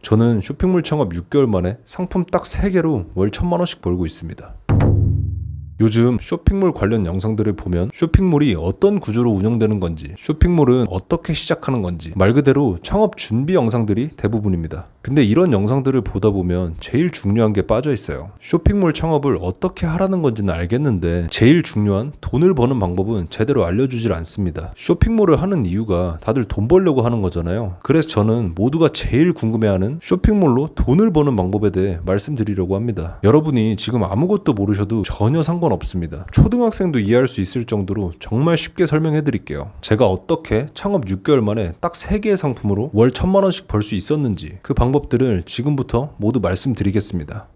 저는 쇼핑몰 창업 6개월 만에 상품 딱 3개로 월 1,000만원씩 벌고 있습니다. 요즘 쇼핑몰 관련 영상들을 보면 쇼핑몰이 어떤 구조로 운영되는 건지, 쇼핑몰은 어떻게 시작하는 건지, 말 그대로 창업 준비 영상들이 대부분입니다. 근데 이런 영상들을 보다 보면 제일 중요한 게 빠져 있어요. 쇼핑몰 창업을 어떻게 하라는 건지는 알겠는데 제일 중요한 돈을 버는 방법은 제대로 알려주질 않습니다. 쇼핑몰을 하는 이유가 다들 돈 벌려고 하는 거잖아요. 그래서 저는 모두가 제일 궁금해하는 쇼핑몰로 돈을 버는 방법에 대해 말씀드리려고 합니다. 여러분이 지금 아무것도 모르셔도 전혀 상관없습니다. 초등학생도 이해할 수 있을 정도로 정말 쉽게 설명해 드릴게요. 제가 어떻게 창업 6개월 만에 딱 3개의 상품으로 월 1,000만원씩 벌 수 있었는지 그 방법들을 지금부터 모두 말씀드리겠습니다.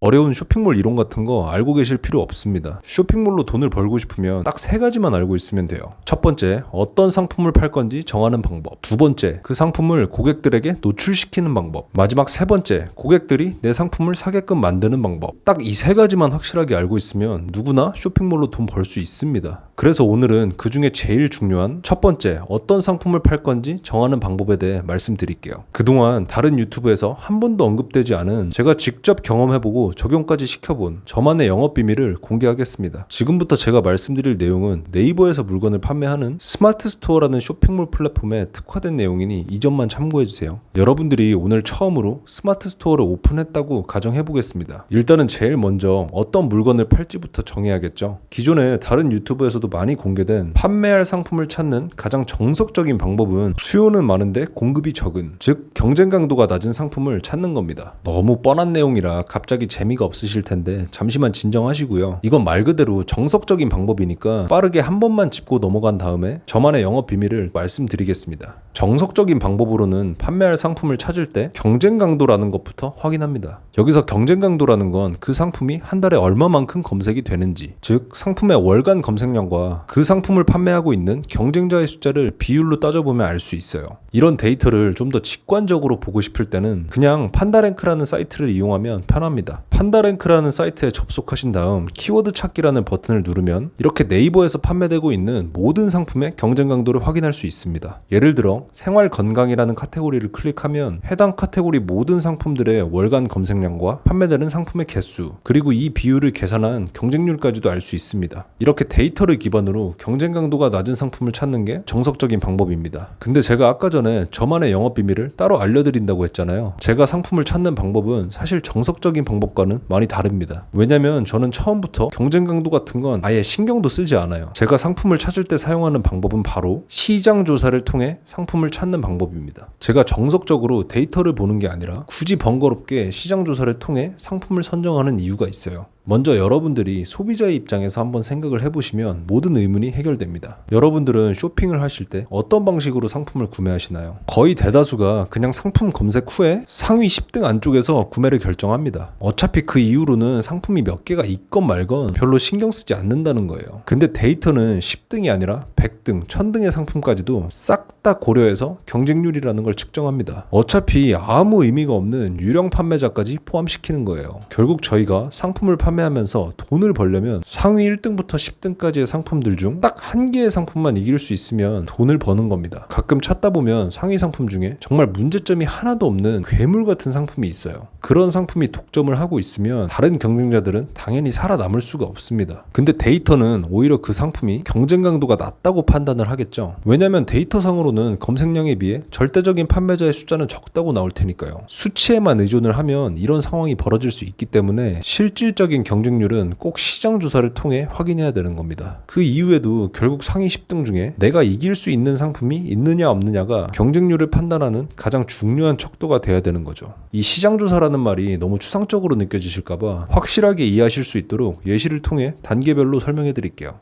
어려운 쇼핑몰 이론 같은 거 알고 계실 필요 없습니다. 쇼핑몰로 돈을 벌고 싶으면 딱 3가지만 알고 있으면 돼요. 첫 번째, 어떤 상품을 팔 건지 정하는 방법. 두 번째, 그 상품을 고객들에게 노출시키는 방법. 마지막 세 번째, 고객들이 내 상품을 사게끔 만드는 방법. 딱 이 3가지만 확실하게 알고 있으면 누구나 쇼핑몰로 돈 벌 수 있습니다. 그래서 오늘은 그 중에 제일 중요한 첫 번째, 어떤 상품을 팔 건지 정하는 방법에 대해 말씀드릴게요. 그동안 다른 유튜브에서 한 번도 언급되지 않은 제가 직접 경험해보고 적용까지 시켜본 저만의 영업 비밀을 공개하겠습니다. 지금부터 제가 말씀드릴 내용은 네이버에서 물건을 판매하는 스마트 스토어라는 쇼핑몰 플랫폼에 특화된 내용이니 이 점만 참고해주세요. 여러분들이 오늘 처음으로 스마트 스토어를 오픈했다고 가정해보겠습니다. 일단은 제일 먼저 어떤 물건을 팔지부터 정해야겠죠. 기존에 다른 유튜브에서도 많이 공개된 판매할 상품을 찾는 가장 정석적인 방법은 수요는 많은데 공급이 적은, 즉 경쟁 강도가 낮은 상품을 찾는 겁니다. 너무 뻔한 내용이라 갑자기 재미가 없으실 텐데 잠시만 진정하시고요. 이건 말 그대로 정석적인 방법이니까 빠르게 한 번만 짚고 넘어간 다음에 저만의 영업 비밀을 말씀드리겠습니다. 정석적인 방법으로는 판매할 상품을 찾을 때 경쟁 강도라는 것부터 확인합니다. 여기서 경쟁 강도라는 건 그 상품이 한 달에 얼마만큼 검색이 되는지, 즉 상품의 월간 검색량과 그 상품을 판매하고 있는 경쟁자의 숫자를 비율로 따져보면 알 수 있어요. 이런 데이터를 좀 더 직관적으로 보고 싶을 때는 그냥 판다랭크라는 사이트를 이용하면 편합니다. 판다랭크라는 사이트에 접속하신 다음 키워드 찾기라는 버튼을 누르면 이렇게 네이버에서 판매되고 있는 모든 상품의 경쟁 강도를 확인할 수 있습니다. 예를 들어 생활 건강이라는 카테고리를 클릭하면 해당 카테고리 모든 상품들의 월간 검색량과 판매되는 상품의 개수, 그리고 이 비율을 계산한 경쟁률까지도 알 수 있습니다. 이렇게 데이터를 기반으로 경쟁 강도가 낮은 상품을 찾는 게 정석적인 방법입니다. 근데 제가 아까 전에 저만의 영업 비밀을 따로 알려드린다고 했잖아요. 제가 상품을 찾는 방법은 사실 정석적인 방법과는 많이 다릅니다. 왜냐면 저는 처음부터 경쟁 강도 같은 건 아예 신경도 쓰지 않아요. 제가 상품을 찾을 때 사용하는 방법은 바로 시장 조사를 통해 상품을 찾는 방법입니다. 제가 정석적으로 데이터를 보는 게 아니라 굳이 번거롭게 시장 조사를 통해 상품을 선정하는 이유가 있어요. 먼저 여러분들이 소비자의 입장에서 한번 생각을 해보시면 모든 의문이 해결됩니다. 여러분들은 쇼핑을 하실 때 어떤 방식으로 상품을 구매하시나요? 거의 대다수가 그냥 상품 검색 후에 상위 10등 안쪽에서 구매를 결정합니다. 어차피 그 이후로는 상품이 몇 개가 있건 말건 별로 신경 쓰지 않는다는 거예요. 근데 데이터는 10등이 아니라 100등, 1000등의 상품까지도 싹 다 고려해서 경쟁률이라는 걸 측정합니다. 어차피 아무 의미가 없는 유령 판매자까지 포함시키는 거예요. 결국 저희가 상품을 판매하면서 돈을 벌려면 상위 1등부터 10등까지의 상품들 중 딱 한 개의 상품만 이길 수 있으면 돈을 버는 겁니다. 가끔 찾다 보면 상위 상품 중에 정말 문제점이 하나도 없는 괴물 같은 상품이 있어요. 그런 상품이 독점을 하고 있으면 다른 경쟁자들은 당연히 살아남을 수가 없습니다. 근데 데이터는 오히려 그 상품이 경쟁 강도가 낮다고 판단을 하겠죠. 왜냐면 데이터상으로는 검색량에 비해 절대적인 판매자의 숫자는 적다고 나올 테니까요. 수치에만 의존을 하면 이런 상황이 벌어질 수 있기 때문에 실질적인 경쟁률은 꼭 시장 조사를 통해 확인해야 되는 겁니다. 그 이후에도 결국 상위 10등 중에 내가 이길 수 있는 상품이 있느냐 없느냐가 경쟁률을 판단하는 가장 중요한 척도가 돼야 되는 거죠. 이 시장 조사라는 말이 너무 추상적으로 느껴지실까봐 확실하게 이해하실 수 있도록 예시를 통해 단계별로 설명해 드릴게요.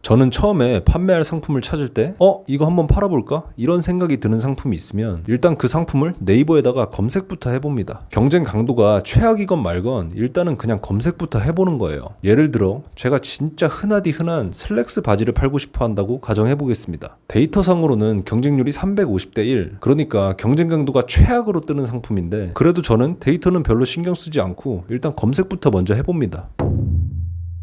저는 처음에 판매할 상품을 찾을 때 이거 한번 팔아볼까? 이런 생각이 드는 상품이 있으면 일단 그 상품을 네이버에다가 검색부터 해봅니다. 경쟁 강도가 최악이건 말건 일단은 그냥 검색부터 해보는 거예요. 예를 들어 제가 진짜 흔하디 흔한 슬랙스 바지를 팔고 싶어 한다고 가정해보겠습니다. 데이터상으로는 경쟁률이 350대 1, 그러니까 경쟁 강도가 최악으로 뜨는 상품인데 그래도 저는 데이터는 별로 신경 쓰지 않고 일단 검색부터 먼저 해봅니다.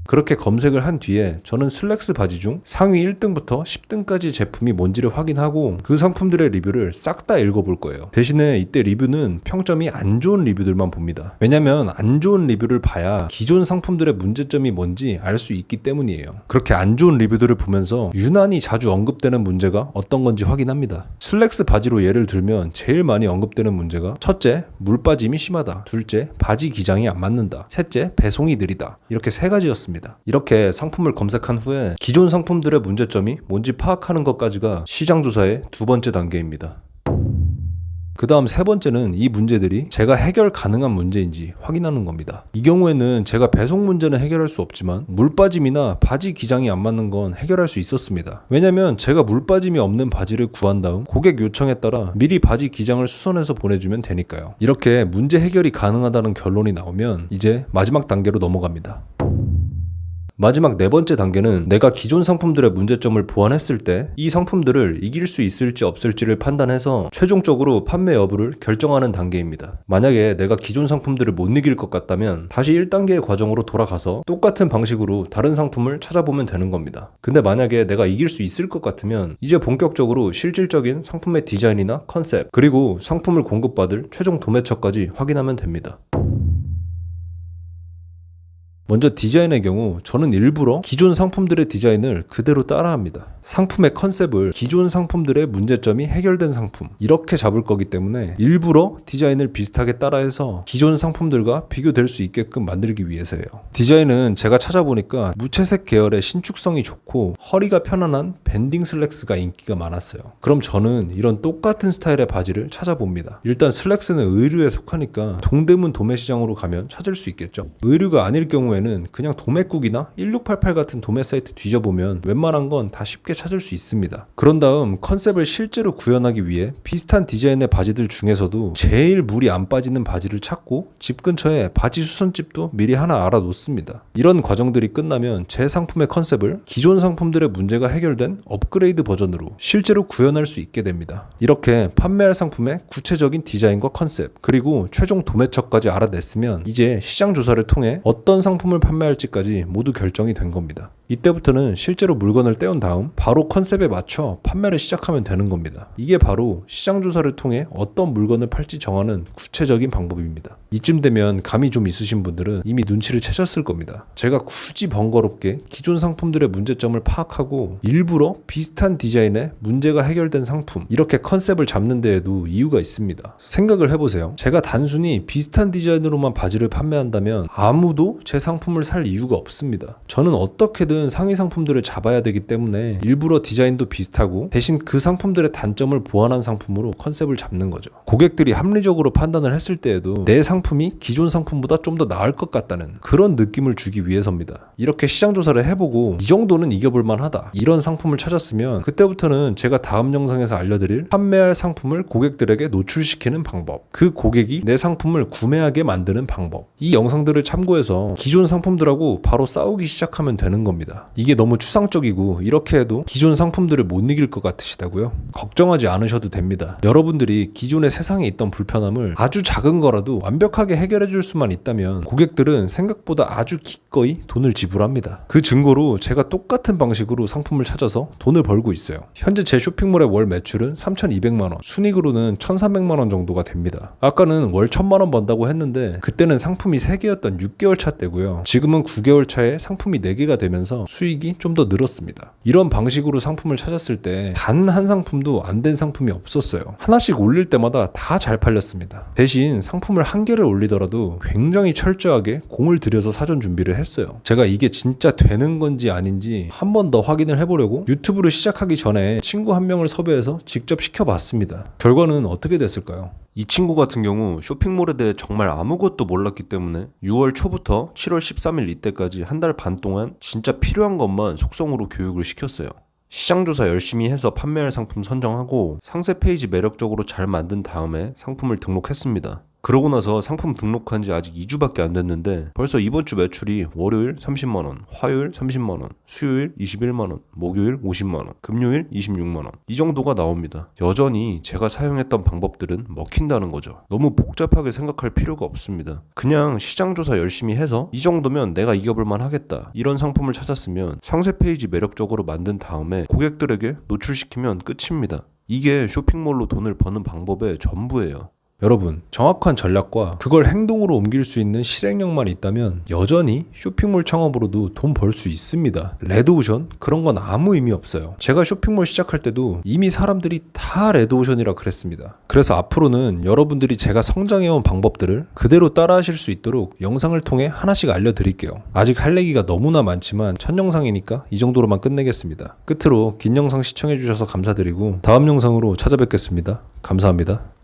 그렇게 검색을 한 뒤에 저는 슬랙스 바지 중 상위 1등부터 10등까지 제품이 뭔지를 확인하고 그 상품들의 리뷰를 싹 다 읽어볼 거예요. 대신에 이때 리뷰는 평점이 안 좋은 리뷰들만 봅니다. 왜냐면 안 좋은 리뷰를 봐야 기존 상품들의 문제점이 뭔지 알 수 있기 때문이에요. 그렇게 안 좋은 리뷰들을 보면서 유난히 자주 언급되는 문제가 어떤 건지 확인합니다. 슬랙스 바지로 예를 들면 제일 많이 언급되는 문제가 첫째, 물 빠짐이 심하다. 둘째, 바지 기장이 안 맞는다. 셋째, 배송이 느리다. 이렇게 세 가지였습니다. 이렇게 상품을 검색한 후에 기존 상품들의 문제점이 뭔지 파악하는 것까지가 시장 조사의 두 번째 단계입니다. 그 다음 세 번째는 이 문제들이 제가 해결 가능한 문제인지 확인하는 겁니다. 이 경우에는 제가 배송 문제는 해결할 수 없지만 물 빠짐이나 바지 기장이 안 맞는 건 해결할 수 있었습니다. 왜냐면 제가 물 빠짐이 없는 바지를 구한 다음 고객 요청에 따라 미리 바지 기장을 수선해서 보내주면 되니까요. 이렇게 문제 해결이 가능하다는 결론이 나오면 이제 마지막 단계로 넘어갑니다. 마지막 네 번째 단계는 내가 기존 상품들의 문제점을 보완했을 때 이 상품들을 이길 수 있을지 없을지를 판단해서 최종적으로 판매 여부를 결정하는 단계입니다. 만약에 내가 기존 상품들을 못 이길 것 같다면 다시 1단계의 과정으로 돌아가서 똑같은 방식으로 다른 상품을 찾아보면 되는 겁니다. 근데 만약에 내가 이길 수 있을 것 같으면 이제 본격적으로 실질적인 상품의 디자인이나 컨셉, 그리고 상품을 공급받을 최종 도매처까지 확인하면 됩니다. 먼저 디자인의 경우 저는 일부러 기존 상품들의 디자인을 그대로 따라합니다. 상품의 컨셉을 기존 상품들의 문제점이 해결된 상품 이렇게 잡을 거기 때문에 일부러 디자인을 비슷하게 따라해서 기존 상품들과 비교될 수 있게끔 만들기 위해서예요. 디자인은 제가 찾아보니까 무채색 계열의 신축성이 좋고 허리가 편안한 밴딩 슬랙스가 인기가 많았어요. 그럼 저는 이런 똑같은 스타일의 바지를 찾아봅니다. 일단 슬랙스는 의류에 속하니까 동대문 도매시장으로 가면 찾을 수 있겠죠. 의류가 아닐 경우에는 그냥 도매국이나 1688 같은 도매 사이트 뒤져보면 웬만한 건 다 쉽게 찾을 수 있습니다. 그런 다음 컨셉을 실제로 구현하기 위해 비슷한 디자인의 바지들 중에서도 제일 물이 안 빠지는 바지를 찾고 집 근처에 바지 수선집도 미리 하나 알아놓습니다. 이런 과정들이 끝나면 제 상품의 컨셉을 기존 상품들의 문제가 해결된 업그레이드 버전으로 실제로 구현할 수 있게 됩니다. 이렇게 판매할 상품의 구체적인 디자인과 컨셉, 그리고 최종 도매처까지 알아냈으면 이제 시장 조사를 통해 어떤 상품을 판매할지까지 모두 결정이 된 겁니다. 이때부터는 실제로 물건을 떼온 다음 바로 컨셉에 맞춰 판매를 시작하면 되는 겁니다. 이게 바로 시장 조사를 통해 어떤 물건을 팔지 정하는 구체적인 방법입니다. 이쯤 되면 감이 좀 있으신 분들은 이미 눈치를 채셨을 겁니다. 제가 굳이 번거롭게 기존 상품들의 문제점을 파악하고 일부러 비슷한 디자인의 문제가 해결된 상품 이렇게 컨셉을 잡는 데에도 이유가 있습니다. 생각을 해보세요. 제가 단순히 비슷한 디자인으로만 바지를 판매한다면 아무도 제 상품을 살 이유가 없습니다. 저는 어떻게든 상위 상품들을 잡아야 되기 때문에 일부러 디자인도 비슷하고 대신 그 상품들의 단점을 보완한 상품으로 컨셉을 잡는 거죠. 고객들이 합리적으로 판단을 했을 때에도 내 상품이 기존 상품보다 좀 더 나을 것 같다는 그런 느낌을 주기 위해서입니다. 이렇게 시장 조사를 해보고 이 정도는 이겨볼 만하다 이런 상품을 찾았으면 그때부터는 제가 다음 영상에서 알려드릴 판매할 상품을 고객들에게 노출시키는 방법, 그 고객이 내 상품을 구매하게 만드는 방법, 이 영상들을 참고해서 기존 상품들하고 바로 싸우기 시작하면 되는 겁니다. 이게 너무 추상적이고 이렇게 해도 기존 상품들을 못 이길 것 같으시다고요? 걱정하지 않으셔도 됩니다. 여러분들이 기존의 세상에 있던 불편함을 아주 작은 거라도 완벽하게 해결해 줄 수만 있다면 고객들은 생각보다 아주 기꺼이 돈을 지불합니다. 그 증거로 제가 똑같은 방식으로 상품을 찾아서 돈을 벌고 있어요. 현재 제 쇼핑몰의 월 매출은 3,200만원, 순이익으로는 1,300만원 정도가 됩니다. 아까는 월 1,000만원 번다고 했는데 그때는 상품이 3개였던 6개월 차 때고요. 지금은 9개월 차에 상품이 4개가 되면서 수익이 좀 더 늘었습니다. 이런 방식으로 상품을 찾았을 때 단 한 상품도 안 된 상품이 없었어요. 하나씩 올릴 때마다 다 잘 팔렸습니다. 대신 상품을 한 개를 올리더라도 굉장히 철저하게 공을 들여서 사전 준비를 했어요. 제가 이게 진짜 되는 건지 아닌지 한 번 더 확인을 해보려고 유튜브를 시작하기 전에 친구 한 명을 섭외해서 직접 시켜봤습니다. 결과는 어떻게 됐을까요? 이 친구 같은 경우 쇼핑몰에 대해 정말 아무것도 몰랐기 때문에 6월 초부터 7월 13일 이때까지 한 달 반 동안 진짜 필요한 것만 속성으로 교육을 시켰어요. 시장조사 열심히 해서 판매할 상품 선정하고 상세 페이지 매력적으로 잘 만든 다음에 상품을 등록했습니다. 그러고 나서 상품 등록한 지 아직 2주밖에 안 됐는데 벌써 이번 주 매출이 월요일 30만원, 화요일 30만원, 수요일 21만원, 목요일 50만원, 금요일 26만원 이 정도가 나옵니다. 여전히 제가 사용했던 방법들은 먹힌다는 거죠. 너무 복잡하게 생각할 필요가 없습니다. 그냥 시장조사 열심히 해서 이 정도면 내가 이겨볼만 하겠다 이런 상품을 찾았으면 상세 페이지 매력적으로 만든 다음에 고객들에게 노출시키면 끝입니다. 이게 쇼핑몰로 돈을 버는 방법의 전부예요. 여러분, 정확한 전략과 그걸 행동으로 옮길 수 있는 실행력만 있다면 여전히 쇼핑몰 창업으로도 돈 벌 수 있습니다. 레드오션? 그런 건 아무 의미 없어요. 제가 쇼핑몰 시작할 때도 이미 사람들이 다 레드오션이라 그랬습니다. 그래서 앞으로는 여러분들이 제가 성장해온 방법들을 그대로 따라 하실 수 있도록 영상을 통해 하나씩 알려드릴게요. 아직 할 얘기가 너무나 많지만 첫 영상이니까 이 정도로만 끝내겠습니다. 끝으로 긴 영상 시청해주셔서 감사드리고 다음 영상으로 찾아뵙겠습니다. 감사합니다.